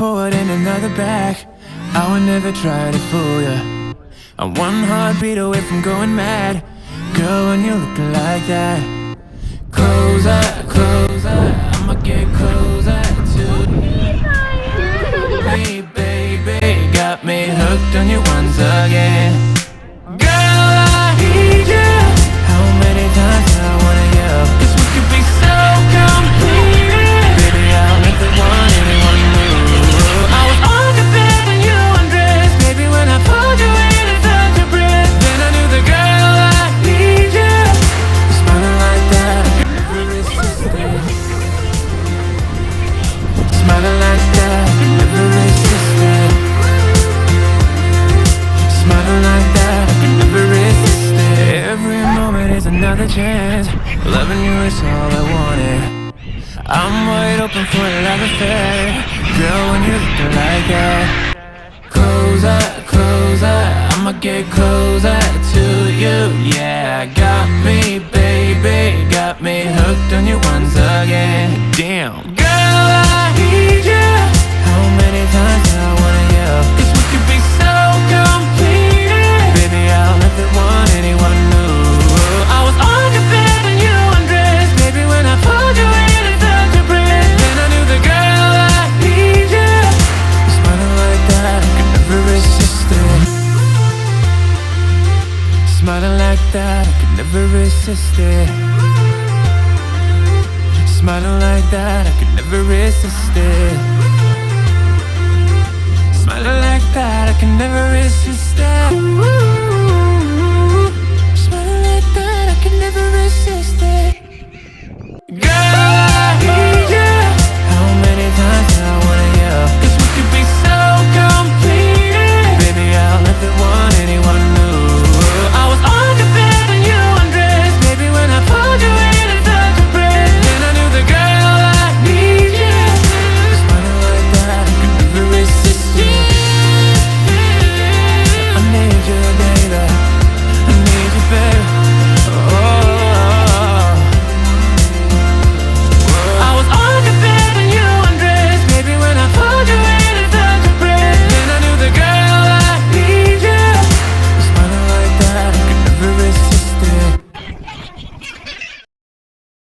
forward and another back. I would never try to fool ya. I'm one heartbeat away from going mad. Girl, when you looking like that, closer, closer, I'ma get closer to me, baby. Got me hooked on you once again. Girl, I need you. How many times do I wanna yell? 'Cause we could be so complete. Baby, I'll make the one anyone knew. I was on the bed and you undressed. Baby, when I pulled you in and felt your breath, then I knew the girl I need you. Smiling like that, I could never resist it. Smiling like that, I could never resist it. Smiling like that, I could never resist it. Every moment is another chance. Loving you is all I wanted. I'm wide open for a love affair. Girl, when you looking like that, closer, closer, I'ma get closer to you. Yeah, got me, baby, got me hooked on you once again. Damn, girl, I need you. How many times do I wanna yell? 'Cause we could be so complete. Baby, I'll let the one anyone knew. I was on your bed and you undressed. Baby, when I pulled you in and felt your breath, then I knew the girl I need you. Smiling like that, I could never resist it. Smiling like that, I could never resist it. Smiling like that, I could never resist it. Smiling like that, I can never resist it.